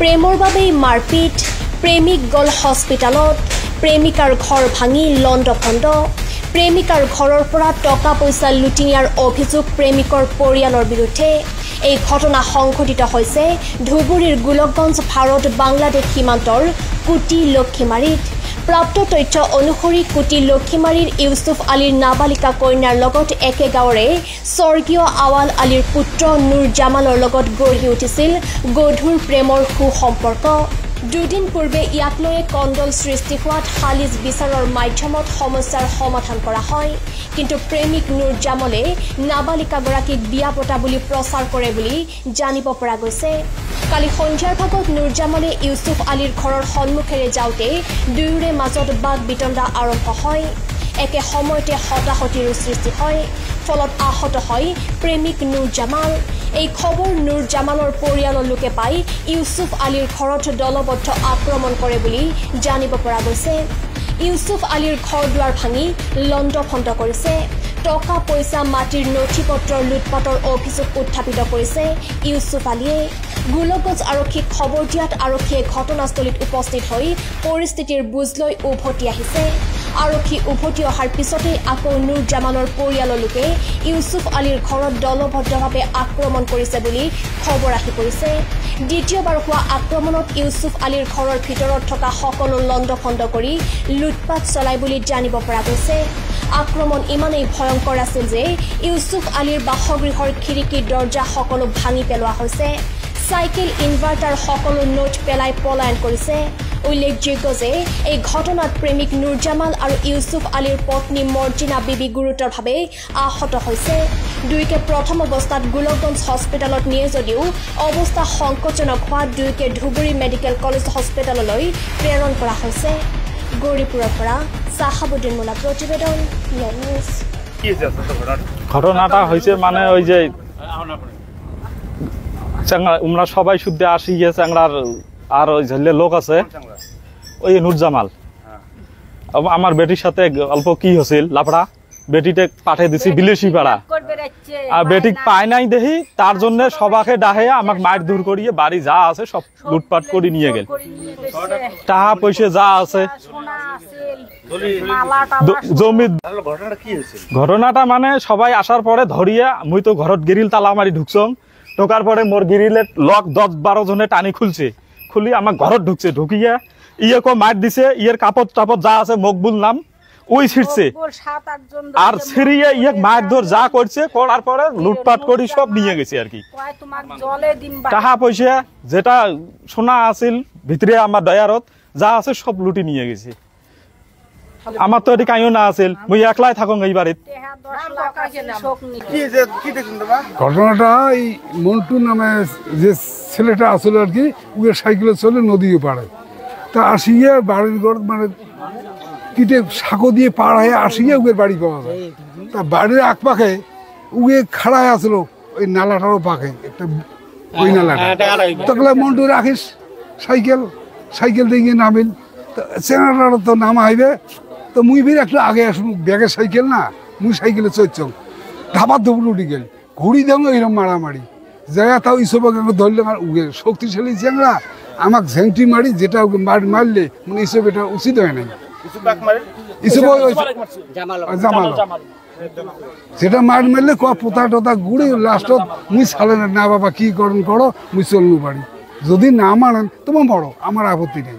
প্ৰেমৰ বাবেই মাৰপিট, প্ৰেমিক গ'ল হস্পিটালত, প্ৰেমিকাৰ ঘৰ ভাঙি লণ্ডভণ্ড, প্ৰেমিকাৰ ঘৰৰ পৰা টকা পইচা লুটি নিয়াৰ অভিযোগ প্ৰেমিকৰ পৰিয়ালৰ বিৰুদ্ধে। এই ঘটনা সংঘটিত হৈছে ধুবুৰীৰ গোলকগঞ্জ ভাৰত বাংলাদেশ সীমান্তৰ কুটি লক্ষীমাৰীত। প্ৰাপ্ত তথ্য অনুসৰি কুটি লক্ষীমাৰীৰ ইউছুফ আলীৰ নাবালিকা কন্যাৰ লগত একে গাঁৱৰে স্বৰ্গীয় আৱাল আলীৰ পুত্ৰ নুৰ জামালৰ লগত গঢ়ি উঠিছিল গধুৰ প্ৰেমৰ সুসম্পৰ্ক। দুদিন পূৰ্বে ইয়াক লৈ কণ্ডল সৃষ্টি হোৱাত সালিচ বিচাৰৰ মাধ্যমত সমস্যাৰ সমাধান কৰা হয়। কিন্তু প্ৰেমিক নুৰ জামলে নাবালিকাগৰাকীক বিয়া পতা বুলি প্ৰচাৰ কৰে বুলি জানিব পৰা গৈছে। কালি সন্ধিয়াৰ ভাগত নুৰ জামলে ইউছুফ আলীৰ ঘৰৰ সন্মুখেৰে যাওঁতে দুয়োৰে মাজত বাক বিতণ্ডা আৰম্ভ হয়। একে সময়তে হতাহতিৰো সৃষ্টি হয়, ফলত আহত হয় প্ৰেমিক নুৰ জামাল। এই খবৰ নুৰ জামালৰ পৰিয়ালৰ লোকে পাই ইউছুফ আলীৰ ঘৰত দলবদ্ধ আক্ৰমণ কৰে বুলি জানিব পৰা গৈছে। ইউছুফ আলীৰ ঘৰ দুৱাৰ ভাঙি লণ্ডভণ্ড কৰিছে। টকা পইচা মাটিৰ নথি পত্ৰৰ লুটপাটৰ অভিযোগ উত্থাপিত কৰিছে ইউছুফ আলীয়ে। গোলকগঞ্জ আৰক্ষীক খবৰ দিয়াত আৰক্ষীয়ে ঘটনাস্থলীত উপস্থিত হৈ পৰিস্থিতিৰ বুজ লৈ উভতি আহিছে। আৰক্ষী উভতি অহাৰ পিছতে আকৌ নুৰ জামালৰ পৰিয়ালৰ লোকে ইউছুফ আলীৰ ঘৰত দলবদ্ধভাৱে আক্ৰমণ কৰিছে বুলি খবৰ আহি পৰিছে। দ্বিতীয়বাৰ হোৱা আক্ৰমণত ইউছুফ আলীৰ ঘৰৰ ভিতৰত থকা সকলো লণ্ডভণ্ড কৰি লুটপাট চলায় বুলি জানিব পৰা গৈছে। আক্ৰমণ ইমানেই ভয়ংকৰ আছিল যে ইউছুফ আলীৰ বাসগৃহৰ খিৰিকী দৰ্জা সকলো ভাঙি পেলোৱা হৈছে। চাইকেল ইনভাৰ্টাৰ সকলো নোট পেলাই পলায়ন কৰিছে। উল্লেখযোগ্য যে এই ঘটনাত প্ৰেমিক নুৰ জামাল আৰু ইউছুফ আলীৰ পত্নী মৰ্জিনা বিবি গুৰুতৰভাৱে আহত হৈছে। দুয়োকে প্ৰথম অৱস্থাত গোলকগঞ্জ হস্পিটালত নিয়ে যদিও অৱস্থা সংকটজনক হোৱাত দুয়োকে ধুবুৰী মেডিকেল কলেজ হস্পিটাললৈ প্ৰেৰণ কৰা হৈছে। গৌৰীপুৰৰ পৰা চাহাবুদ্দিন মোলা প্ৰতিবেদন নিউজ। ঘটনাটা হয়েছে মানে ওই যে আমরা সবাই শুদ্ধে আসি গিয়ে চ্যাংড়ার আর ওই ঝেলে লোক আছে ওই নুর জামাল আমার বেটির সাথে অল্প কি হয়েছিল লাফড়া বেটিতে পাঠিয়ে দিছি বিলেসি পাড়া আর বেটি পায় নাই দেখি তার জন্য সবাকে ডাহে আমাকে মার দূর করিয়ে বাড়ি যা আছে সব লুটপাট করে নিয়ে গেল। টাকা পয়সা যা আছে জমি। ঘটনাটা মানে সবাই আসার পরে ধরিয়ে মুই তো ঘরত গিরিল তালা মারি ঢুকছং। ঢোকার পরে মোর গিরিলের লক 10-12 জনে টানি খুলছে, খুলি আমার ঘরত ঢুকছে। ঢুকিয়ে ইয়ে কো মার দিছে, ইয়ের কাপড় টাপড় যা আছে মকবুল নাম ওই ছিটছে আর ছিড়িয়ে ইয়ে মার ধর যা করছে করার পরে লুটপাট করি সব নিয়ে গেছে আর কি। টাকা পয়সা যেটা সোনা আছিল ভিতরে আমার দয়ারত যা আছে সব লুটি নিয়ে গেছে। আমার তো এটি কাইও না আছিল, মুই একলাই থাকুন এই বাড়িতে। ঘটনাটা এই মন্টু নামে যে ছেলেটা আসলে আর কি ওকে সাইকেলে চলে নদী পাড়ে তা আসিয়ে বাড়ির ঘর মানে কিটে সাঁকো দিয়ে পার হয়ে আসিয়ে ওকে বাড়ি পাওয়া যায়। তা বাড়ির এক পাখে উগে খাড়ায় আসলো ওই নালাটারও পাখে একটা ওই নালাটা তখন মন্টু রাখিস সাইকেল দিয়ে নামিল চেনাটার তো নামা হইবে তো মুই ফির একটু আগে আসুন ব্যাগের সাইকেল না মুই সাইকেলে চলছং ধাবার ধুবুর উঠে গেল ঘুরি দেব এরকম মারামারি জায়গা তাও ইসবক ধরলে উগে শক্তিশালী চ্যাংড়া আমাকে ঝেংটি মারি যেটা ওকে মারলে মানে ইসব এটা উচিত হয় নাই। জামাল যেটা মারলে ক পোতা টোতা গুড়ি লাস্টত মুই ছালে না বাবা কি করো মুই চলনু বাড়ি যদি না মানেন তোমার বড় আমার আপত্তি নেই।